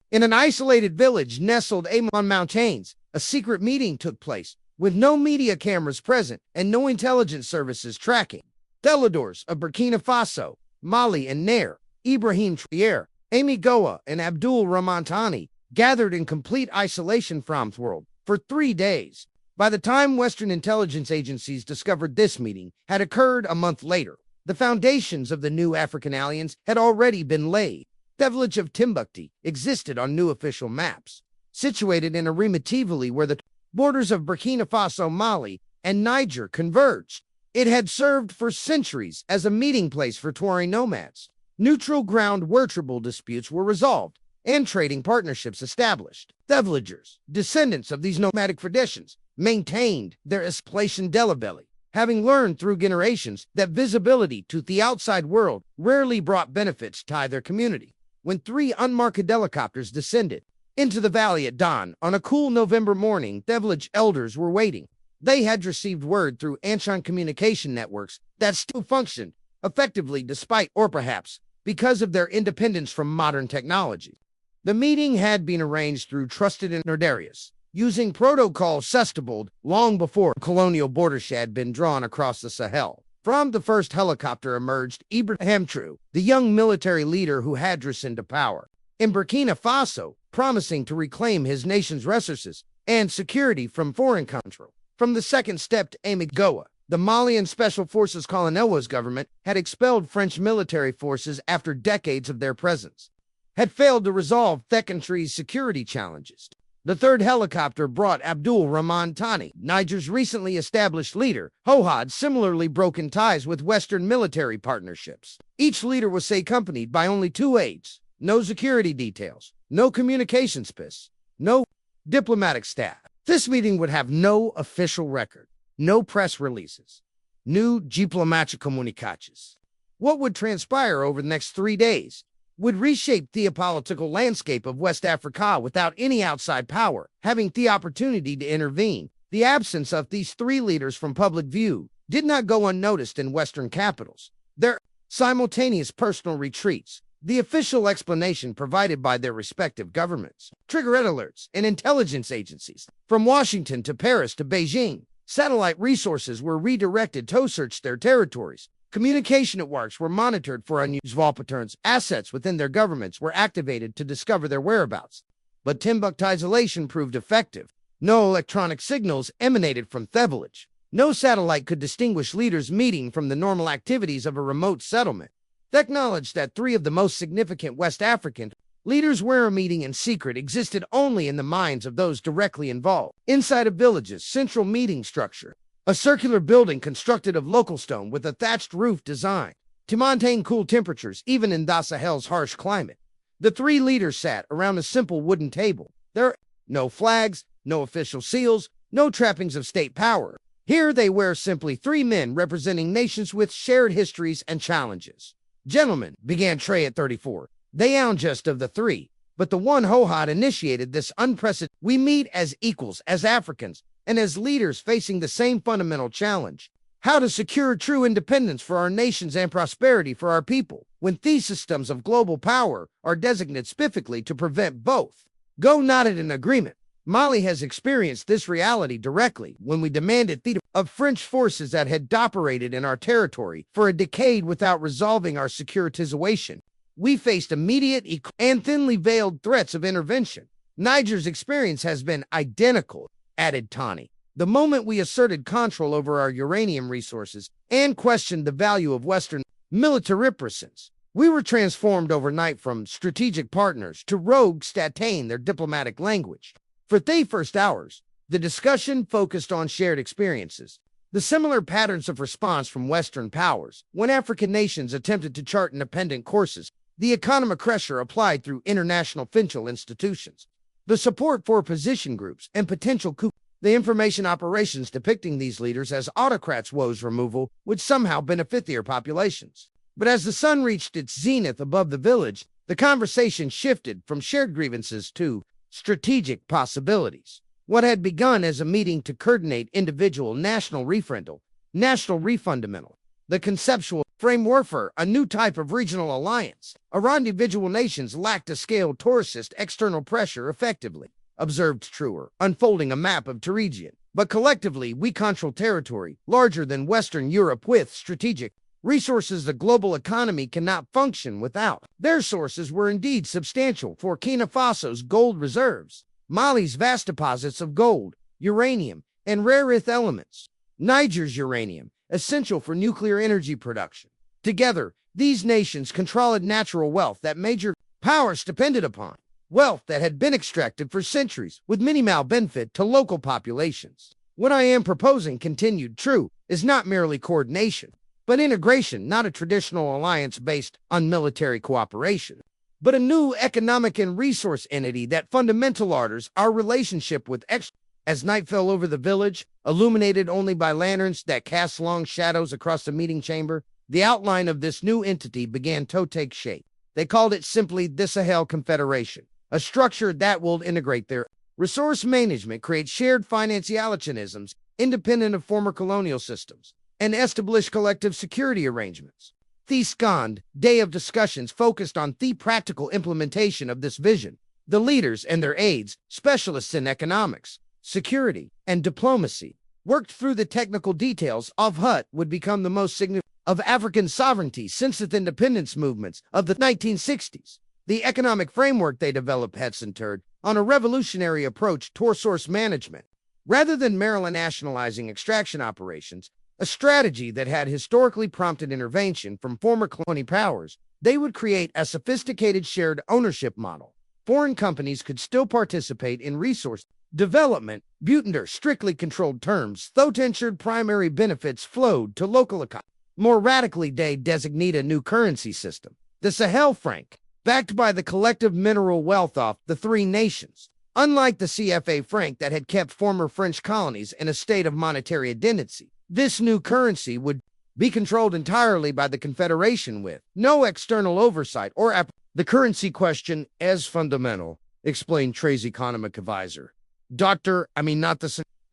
In an isolated village nestled on mountains, a secret meeting took place, with no media cameras present and no intelligence services tracking. Theladors of Burkina Faso, Mali, and Niger, Ibrahim Traoré, Assimi Goïta, and Abdourahamane Tiani gathered in complete isolation from the world for 3 days. By the time Western intelligence agencies discovered this meeting had occurred a month later, the foundations of the new African alliance had already been laid. The village of Timbuktu existed on new official maps, situated in a Tivoli where the borders of Burkina Faso, Mali, and Niger converged. It had served for centuries as a meeting place for Tuareg nomads. Neutral ground where tribal disputes were resolved and trading partnerships established. The villagers, descendants of these nomadic traditions, maintained their isolation indelibly, having learned through generations that visibility to the outside world rarely brought benefits to their community. When 3 unmarked helicopters descended into the valley at dawn on a cool November morning, the village elders were waiting. They had received word through ancient communication networks that still functioned effectively despite, or perhaps because of their independence from modern technology. The meeting had been arranged through trusted intermediaries, using protocol sustainable long before colonial borders had been drawn across the Sahel. From the first helicopter emerged Ibrahim Traoré, the young military leader who had risen to power in Burkina Faso, promising to reclaim his nation's resources and security from foreign control. From the second stepped Assimi Goïta. The Malian Special Forces Colonel's government had expelled French military forces after decades of their presence, had failed to resolve the country's security challenges. The third helicopter brought Abdourahamane Tiani, Niger's recently established leader, who had similarly broken ties with Western military partnerships. Each leader was accompanied by only 2 aides, no security details, no communication space, no diplomatic staff. This meeting would have no official record, no press releases, no diplomatic communications. What would transpire over the next 3 days would reshape the political landscape of West Africa without any outside power having the opportunity to intervene. The absence of these 3 leaders from public view did not go unnoticed in Western capitals. Their simultaneous personal retreats, the official explanation provided by their respective governments, triggered alerts and intelligence agencies. From Washington to Paris to Beijing, satellite resources were redirected to search their territories. Communication networks were monitored for unusual patterns. Assets within their governments were activated to discover their whereabouts. But Timbuktu isolation proved effective. No electronic signals emanated from the village. No satellite could distinguish leaders meeting from the normal activities of a remote settlement. They acknowledged that 3 of the most significant West African leaders were meeting in secret existed only in the minds of those directly involved. Inside a village's central meeting structure, a circular building constructed of local stone with a thatched roof designed to maintain cool temperatures even in the Sahel's harsh climate. The 3 leaders sat around a simple wooden table. There were no flags, no official seals, no trappings of state power. Here they were simply 3 men representing nations with shared histories and challenges. Gentlemen, began Trey at 34. They youngest of the 3, but the one who had initiated this unprecedented. We meet as equals, as Africans, and as leaders facing the same fundamental challenge: how to secure true independence for our nations and prosperity for our people, when these systems of global power are designated specifically to prevent both. Go nodded in agreement. Mali has experienced this reality directly when we demanded the of French forces that had operated in our territory for a decade without resolving our securitization. We faced immediate and thinly veiled threats of intervention. Niger's experience has been identical, added Tiani. The moment we asserted control over our uranium resources and questioned the value of Western military presence, we were transformed overnight from strategic partners to rogues that attain their diplomatic language. For the first hours, the discussion focused on shared experiences, the similar patterns of response from Western powers when African nations attempted to chart independent courses, the economic pressure applied through international financial institutions, the support for opposition groups and potential coups, the information operations depicting these leaders as autocrats woes removal would somehow benefit their populations. But as the sun reached its zenith above the village, the conversation shifted from shared grievances to strategic possibilities. What had begun as a meeting to coordinate individual national referendum, the conceptual frame warfare, a new type of regional alliance. Around individual nations lacked a scale to resist external pressure effectively, observed Traoré, unfolding a map of Terrigian. But collectively, we control territory larger than Western Europe with strategic resources the global economy cannot function without. Their sources were indeed substantial. Burkina Faso's gold reserves, Mali's vast deposits of gold, uranium, and rare earth elements, Niger's uranium, essential for nuclear energy production. Together, these nations controlled natural wealth that major powers depended upon, wealth that had been extracted for centuries with minimal benefit to local populations. What I am proposing, continued True, is not merely coordination, but integration, not a traditional alliance based on military cooperation, but a new economic and resource entity that fundamentally alters our relationship with As night fell over the village, illuminated only by lanterns that cast long shadows across the meeting chamber, the outline of this new entity began to take shape. They called it simply the Sahel Confederation, a structure that will integrate their resource management, create shared financialisms independent of former colonial systems, and establish collective security arrangements. The second day of discussions focused on the practical implementation of this vision. The leaders and their aides, specialists in economics, security, and diplomacy, worked through the technical details of what would become the most significant of African sovereignty since the independence movements of the 1960s. The economic framework they developed had centered on a revolutionary approach to resource management. Rather than merely nationalizing extraction operations, a strategy that had historically prompted intervention from former colonial powers, they would create a sophisticated shared ownership model. Foreign companies could still participate in resource development, but under strictly controlled terms, though to ensure primary benefits flowed to local economies. More radically, they designate a new currency system, the Sahel franc, backed by the collective mineral wealth of the three nations. Unlike the CFA franc that had kept former French colonies in a state of monetary identity, this new currency would be controlled entirely by the Confederation with no external oversight or the currency question as fundamental, explained Traoré economic advisor.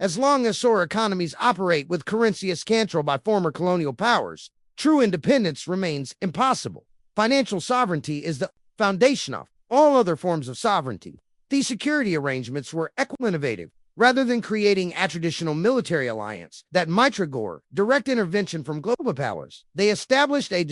As long as our economies operate with currency as controlled by former colonial powers, true independence remains impossible. Financial sovereignty is the foundation of all other forms of sovereignty. These security arrangements were innovative. Rather than creating a traditional military alliance that might trigger direct intervention from global powers, they established a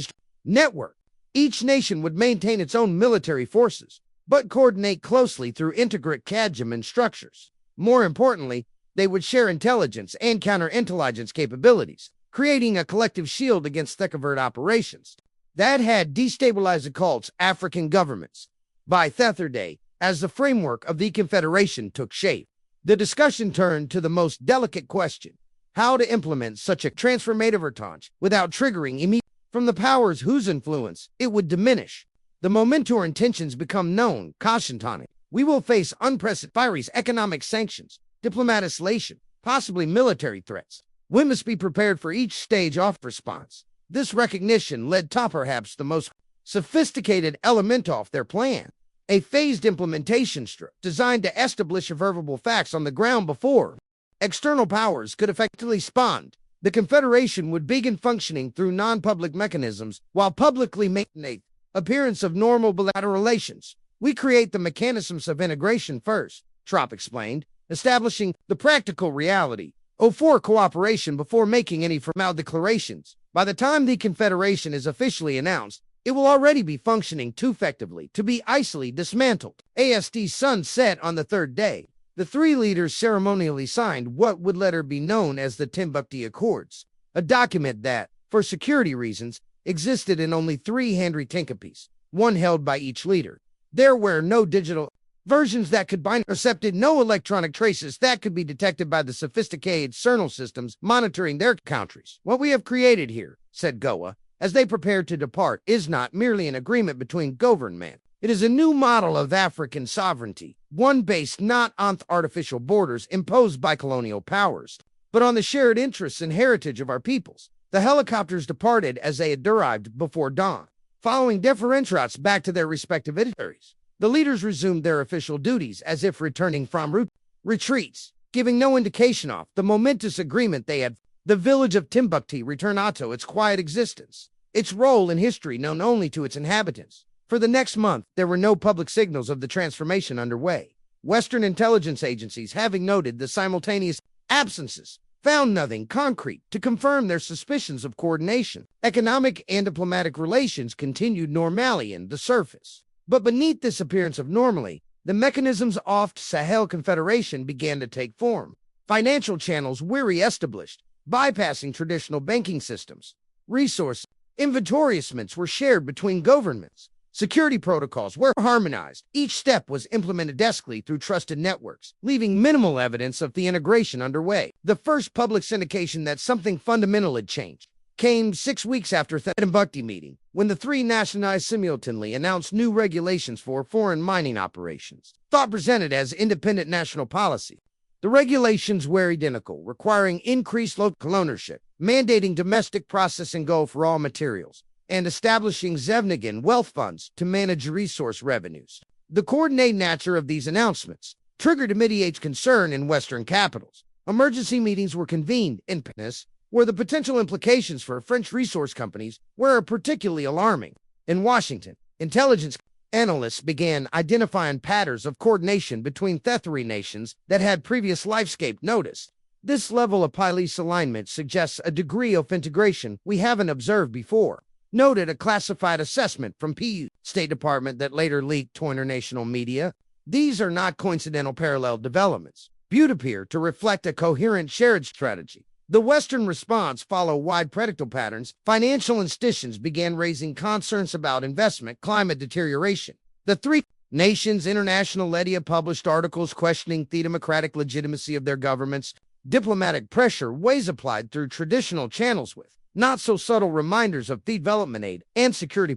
network. Each nation would maintain its own military forces, but coordinate closely through integrate cadmium structures. More importantly, they would share intelligence and counterintelligence capabilities, creating a collective shield against covert operations that had destabilized the cult's African governments. By Thursday, as the framework of the Confederation took shape, the discussion turned to the most delicate question: how to implement such a transformative entente without triggering immediate from the powers whose influence it would diminish. The moment our intentions become known, cautioned, we will face unprecedented economic sanctions, diplomatic isolation, possibly military threats. We must be prepared for each stage of response. This recognition led to perhaps the most sophisticated element of their plan, a phased implementation structure designed to establish observable facts on the ground before external powers could effectively respond. The Confederation would begin functioning through non-public mechanisms while publicly maintaining appearance of normal bilateral relations. We create the mechanisms of integration first, Traoré explained, establishing the practical reality for cooperation before making any formal declarations. By the time the Confederation is officially announced, it will already be functioning too effectively to be easily dismantled. As the sun set on the third day, the three leaders ceremonially signed what would later be known as the Timbuktu Accords, a document that, for security reasons, existed in only 3 handwritten copies, one held by each leader. There were no digital versions that could bind, accepted no electronic traces that could be detected by the sophisticated external systems monitoring their countries. What we have created here, said Goa, as they prepared to depart, is not merely an agreement between government. It is a new model of African sovereignty, one based not on artificial borders imposed by colonial powers, but on the shared interests and heritage of our peoples. The helicopters departed as they had arrived before dawn, following different routes back to their respective territories. The leaders resumed their official duties as if returning from retreats, giving no indication of the momentous agreement they had. The village of Timbuktu returned to its quiet existence. its role in history known only to its inhabitants. For the next month, there were no public signals of the transformation underway. Western intelligence agencies, having noted the simultaneous absences, found nothing concrete to confirm their suspicions of coordination. Economic and diplomatic relations continued normally in the surface. But beneath this appearance of normality, the mechanisms of Sahel Confederation began to take form. Financial channels were re-established, bypassing traditional banking systems. Resource inventoryments were shared between governments. Security protocols were harmonized. Each step was implemented deskily through trusted networks, leaving minimal evidence of the integration underway. The first public syndication that something fundamental had changed came 6 weeks after the Timbuktu meeting, when the three nationalized simultaneously announced new regulations for foreign mining operations, thought presented as independent national policy. The regulations were identical, requiring increased local ownership, mandating domestic processing goal for raw materials, and establishing Zevnigan wealth funds to manage resource revenues. The coordinated nature of these announcements triggered immediate concern in Western capitals. Emergency meetings were convened in Paris, where the potential implications for French resource companies were particularly alarming. In Washington, intelligence analysts began identifying patterns of coordination between the three nations that had previous lifescape noticed. This level of police alignment suggests a degree of integration we haven't observed before. Noted a classified assessment from PU State Department that later leaked to international media. These are not coincidental parallel developments, but appear to reflect a coherent shared strategy. The Western response followed wide predictable patterns. Financial institutions began raising concerns about investment climate deterioration. The three nations' international media published articles questioning the democratic legitimacy of their governments. Diplomatic pressure was applied through traditional channels with not-so-subtle reminders of the development aid and security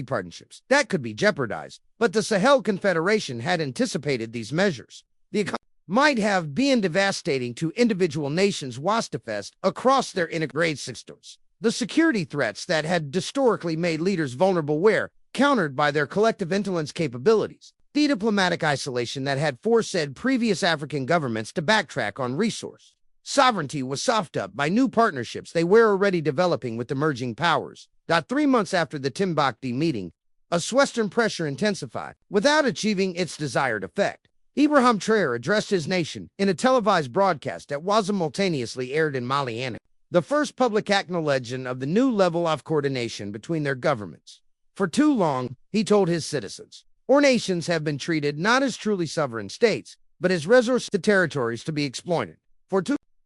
partnerships that could be jeopardized. But the Sahel Confederation had anticipated these measures. The economy might have been devastating to individual nations wastafest across their integrated systems. The security threats that had historically made leaders vulnerable were countered by their collective intelligence capabilities. The diplomatic isolation that had forced previous African governments to backtrack on resource sovereignty was softened up by new partnerships they were already developing with emerging powers. 3 months after the Timbuktu meeting, Western pressure intensified without achieving its desired effect. Ibrahim Traoré addressed his nation in a televised broadcast that was simultaneously aired in Mali and the first public acknowledgement of the new level of coordination between their governments. For too long, he told his citizens, our nations have been treated not as truly sovereign states, but as resource territories to be exploited.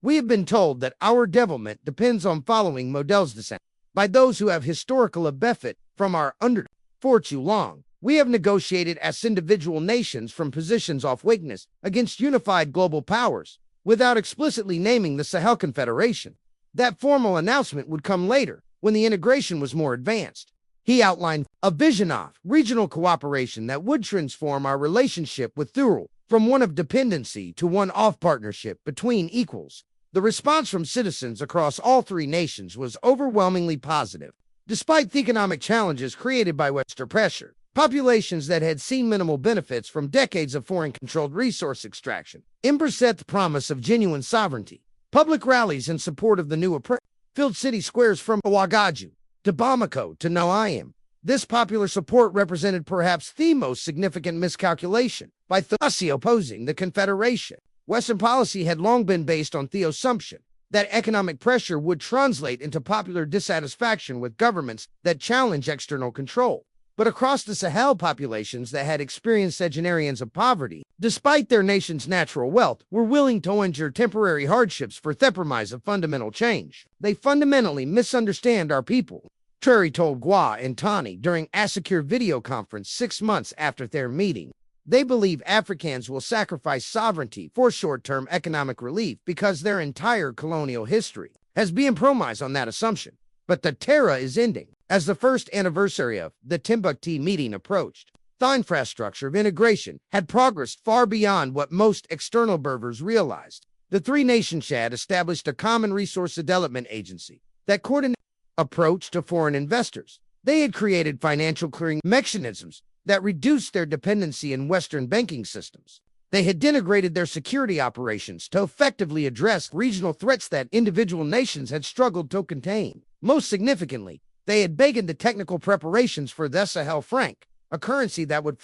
We have been told that our development depends on following models descent by those who have historical benefit from our under. For too long, we have negotiated as individual nations from positions of weakness against unified global powers, without explicitly naming the Sahel Confederation. That formal announcement would come later, when the integration was more advanced. He outlined a vision of regional cooperation that would transform our relationship with Thurl from one of dependency to one of partnership between equals. The response from citizens across all three nations was overwhelmingly positive. Despite the economic challenges created by Western pressure, populations that had seen minimal benefits from decades of foreign-controlled resource extraction embraced the promise of genuine sovereignty. Public rallies in support of the new approach filled city squares from Ouagadougou to Bamako to Niamey. This popular support represented perhaps the most significant miscalculation by those opposing the Confederation. Western policy had long been based on the assumption that economic pressure would translate into popular dissatisfaction with governments that challenge external control. But across the Sahel, populations that had experienced centenarians of poverty, despite their nation's natural wealth, were willing to endure temporary hardships for the promise of fundamental change. They fundamentally misunderstand our people, Traoré told Gua and Tani during a secure video conference 6 months after their meeting. They believe Africans will sacrifice sovereignty for short-term economic relief because their entire colonial history has been premised on that assumption. But the terror is ending. As the first anniversary of the Timbuktu meeting approached, the infrastructure of integration had progressed far beyond what most external observers realized. The three nations had established a common resource development agency that coordinated approach to foreign investors. They had created financial clearing mechanisms that reduced their dependency in Western banking systems. They had integrated their security operations to effectively address regional threats that individual nations had struggled to contain. Most significantly, they had begun the technical preparations for the Sahel franc, a currency that would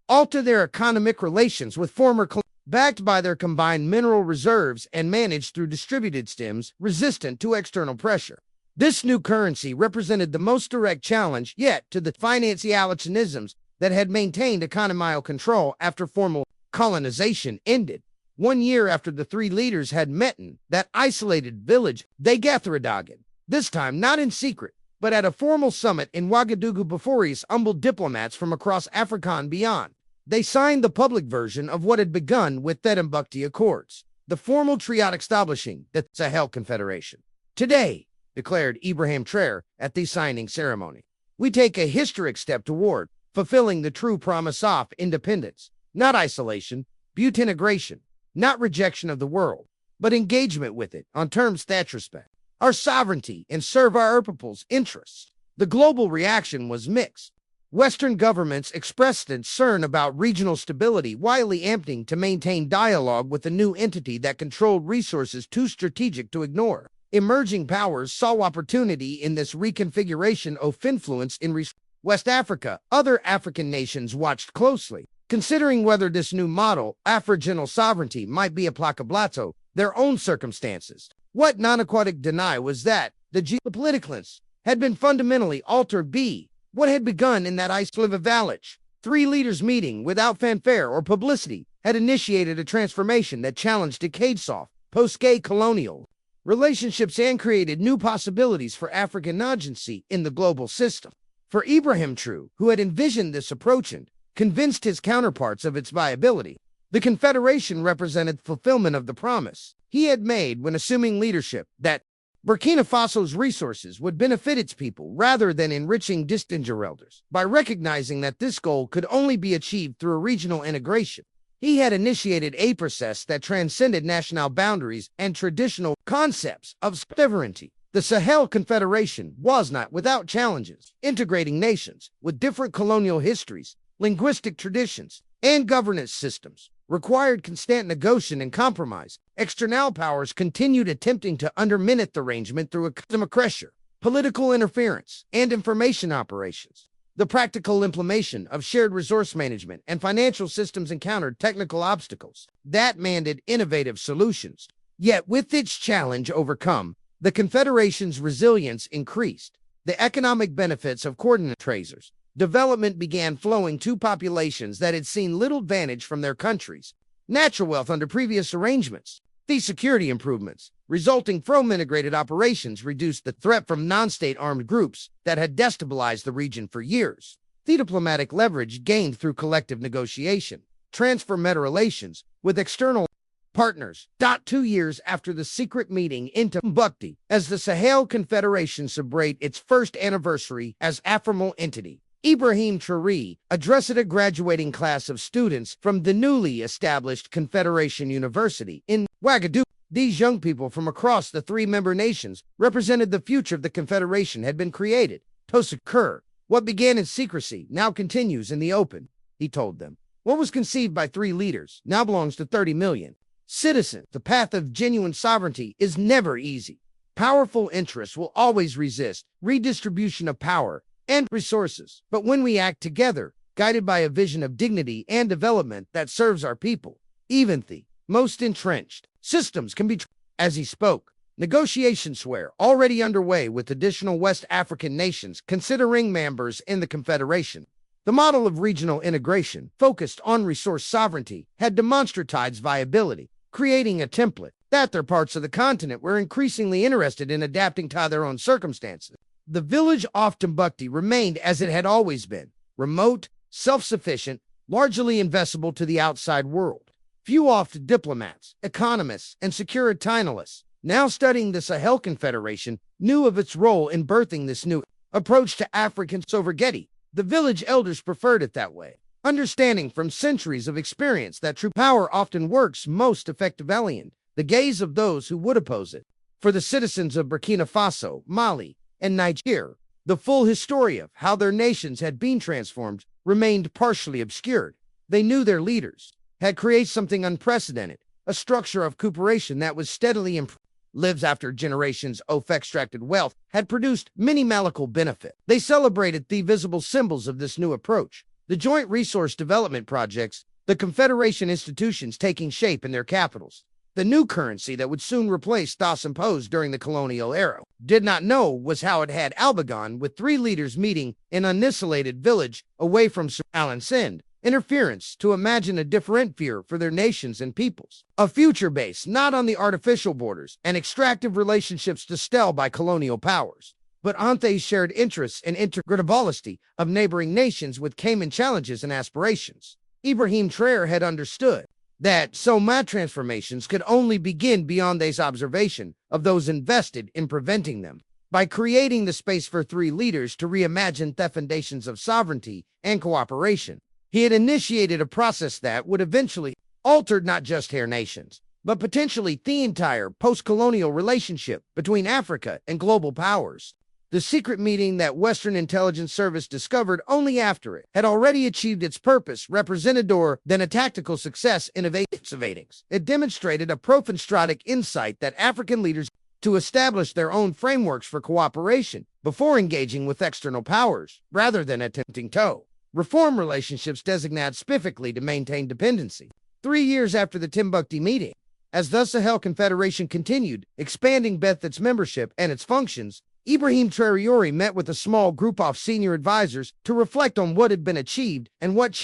alter their economic relations with former colonies, backed by their combined mineral reserves and managed through distributed systems resistant to external pressure. This new currency represented the most direct challenge yet to the financialisms that had maintained economic control after formal colonization ended. 1 year after the three leaders had met in that isolated village, they gathered again, this time not in secret, but at a formal summit in Ouagadougou before his humble diplomats from across Africa and beyond. They signed the public version of what had begun with the Timbuktu Accords, the formal treaty establishing the Sahel Confederation. Today, declared Ibrahim Traoré at the signing ceremony, we take a historic step toward fulfilling the true promise of independence, not isolation, but integration, not rejection of the world, but engagement with it on terms that respect our sovereignty and serve our people's interests. The global reaction was mixed. Western governments expressed concern about regional stability, widely attempting to maintain dialogue with a new entity that controlled resources too strategic to ignore. Emerging powers saw opportunity in this reconfiguration of influence in West Africa. Other African nations watched closely, considering whether this new model, Afro-regional sovereignty, might be applicable to their own circumstances. What non-aquatic deny was that the geopoliticals had been fundamentally altered by what had begun in that isolated village. Three leaders meeting without fanfare or publicity had initiated a transformation that challenged decades-off, post-gay colonial relationships and created new possibilities for African agency in the global system. For Ibrahim Traoré, who had envisioned this approach and convinced his counterparts of its viability, the Confederation represented fulfillment of the promise he had made when assuming leadership that Burkina Faso's resources would benefit its people rather than enriching distant elders. By recognizing that this goal could only be achieved through a regional integration, he had initiated a process that transcended national boundaries and traditional concepts of sovereignty. The Sahel Confederation was not without challenges. Integrating nations with different colonial histories, linguistic traditions, and governance systems required constant negotiation and compromise. External powers continued attempting to undermine the arrangement through economic pressure, political interference, and information operations. The practical implementation of shared resource management and financial systems encountered technical obstacles that demanded innovative solutions. Yet, with its challenge overcome, the Confederation's resilience increased. The economic benefits of coordinate tracers development began flowing to populations that had seen little advantage from their countries' natural wealth under previous arrangements. These security improvements, resulting from integrated operations, reduced the threat from non-state armed groups that had destabilized the region for years. The diplomatic leverage gained through collective negotiation transformed relations with external partners. 2 years after the secret meeting in Timbuktu, as the Sahel Confederation celebrated its first anniversary as a formal entity, Ibrahim Traoré addressed a graduating class of students from the newly established Confederation University in Ouagadougou. These young people from across the three member nations represented the future of the Confederation had been created. To secure what began in secrecy now continues in the open, he told them. What was conceived by three leaders now belongs to 30 million citizens. The path of genuine sovereignty is never easy. Powerful interests will always resist redistribution of power and resources. But when we act together, guided by a vision of dignity and development that serves our people, even the most entrenched systems can be. As he spoke, negotiations were already underway with additional West African nations considering members in the Confederation. The model of regional integration, focused on resource sovereignty, had demonstrated its viability, creating a template that their parts of the continent were increasingly interested in adapting to their own circumstances. The village of Timbuktu remained as it had always been, remote, self-sufficient, largely invisible to the outside world. Few oft diplomats, economists, and securitarians, now studying the Sahel Confederation, knew of its role in birthing this new approach to African sovereignty. The village elders preferred it that way, understanding from centuries of experience that true power often works most effectively in the gaze of those who would oppose it. For the citizens of Burkina Faso, Mali, and Niger, the full history of how their nations had been transformed remained partially obscured. They knew their leaders had created something unprecedented, a structure of cooperation that was steadily improved. lives after generations of extracted wealth had produced many malleable benefit. They celebrated the visible symbols of this new approach, the joint resource development projects, the Confederation institutions taking shape in their capitals. The new currency that would soon replace those imposed during the colonial era. Did not know was how it had begun with 3 leaders meeting in an isolated village away from Alan Sind. Interference to imagine a different fear for their nations and peoples. A future based not on the artificial borders and extractive relationships distilled by colonial powers, but on the shared interests and integrability of neighboring nations with common challenges and aspirations. Ibrahim Traoré had understood that so many transformations could only begin beyond this observation of those invested in preventing them. By creating the space for 3 leaders to reimagine the foundations of sovereignty and cooperation, he had initiated a process that would eventually alter not just their nations, but potentially the entire post-colonial relationship between Africa and global powers. The secret meeting that Western intelligence service discovered only after it had already achieved its purpose represented more than a tactical success in evadings. It demonstrated a profound strategic insight that African leaders to establish their own frameworks for cooperation before engaging with external powers, rather than attempting to reform relationships designated specifically to maintain dependency. 3 years after the Timbuktu meeting, as the Sahel Confederation continued expanding both its membership and its functions, Ibrahim Traoré met with a small group of senior advisors to reflect on what had been achieved and what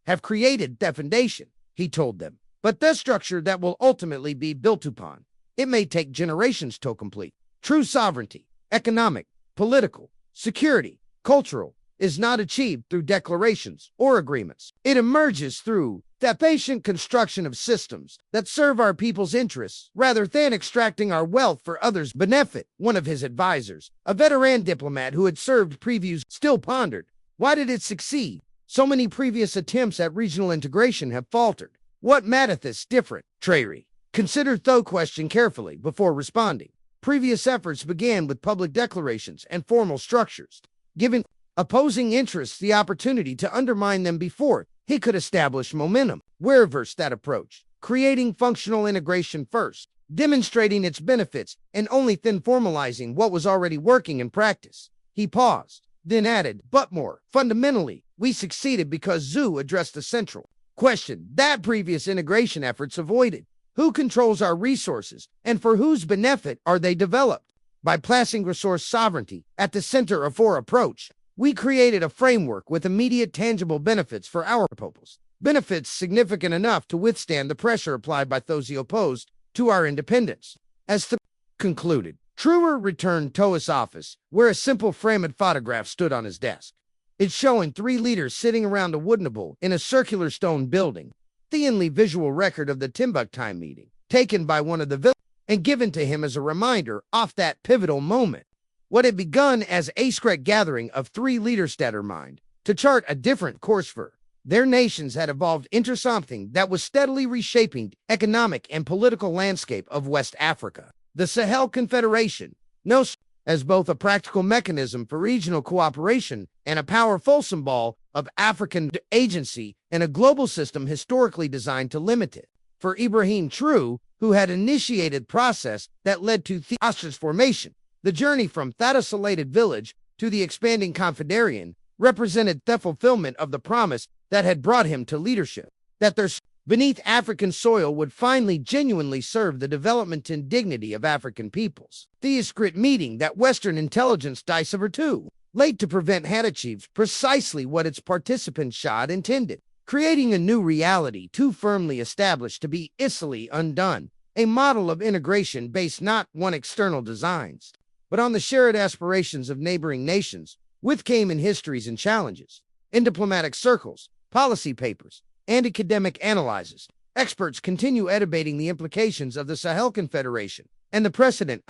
have created the foundation, he told them. But the structure that will ultimately be built upon, it may take generations to complete. True sovereignty, economic, political, security, cultural, is not achieved through declarations or agreements. It emerges through the patient construction of systems that serve our people's interests rather than extracting our wealth for others' benefit. One of his advisors, a veteran diplomat who had served previews, still pondered, why did it succeed? So many previous attempts at regional integration have faltered. What made this different? Traoré considered the question carefully before responding. Previous efforts began with public declarations and formal structures, giving opposing interests the opportunity to undermine them before he could establish momentum. We reversed that approach, creating functional integration first, demonstrating its benefits, and only then formalizing what was already working in practice. He paused, then added, but more fundamentally, we succeeded because ZOO addressed the central question that previous integration efforts avoided. Who controls our resources, and for whose benefit are they developed? By placing resource sovereignty at the center of our approach, we created a framework with immediate tangible benefits for our peoples, benefits significant enough to withstand the pressure applied by those opposed to our independence. As the concluded, Traoré returned to his office, where a simple framed photograph stood on his desk. It showing 3 leaders sitting around a wooden table in a circular stone building, the only visual record of the Timbuktu meeting, taken by one of the villagers and given to him as a reminder of that pivotal moment. What had begun as a secret gathering of 3 leaders determined to chart a different course for their nations had evolved into something that was steadily reshaping the economic and political landscape of West Africa. The Sahel Confederation, known as both a practical mechanism for regional cooperation and a powerful symbol of African agency and a global system historically designed to limit it. For Ibrahim Traoré, who had initiated process that led to Theostra's formation, the journey from that isolated village to the expanding Confederation represented the fulfillment of the promise that had brought him to leadership, that their beneath African soil would finally genuinely serve the development and dignity of African peoples. The secret meeting that Western intelligence deciphered too late to prevent had achieved precisely what its participants had intended, creating a new reality too firmly established to be easily undone, a model of integration based not on external designs, but on the shared aspirations of neighboring nations, with common histories and challenges. In diplomatic circles, policy papers, and academic analyses, experts continue debating the implications of the Sahel Confederation and the precedent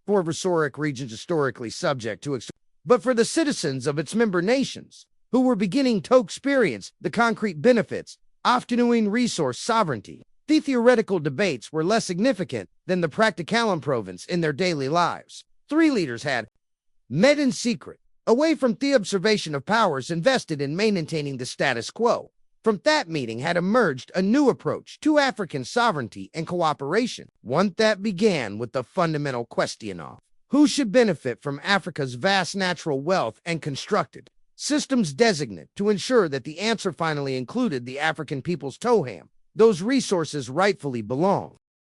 for historic regions historically subject to but for the citizens of its member nations, who were beginning to experience the concrete benefits of genuine resource sovereignty. The theoretical debates were less significant than the practical improvements in their daily lives. 3 leaders had met in secret, away from the observation of powers invested in maintaining the status quo. From that meeting had emerged a new approach to African sovereignty and cooperation, one that began with the fundamental question of who should benefit from Africa's vast natural wealth and constructed systems designate to ensure that the answer finally included the African people's toham. Those resources rightfully belong.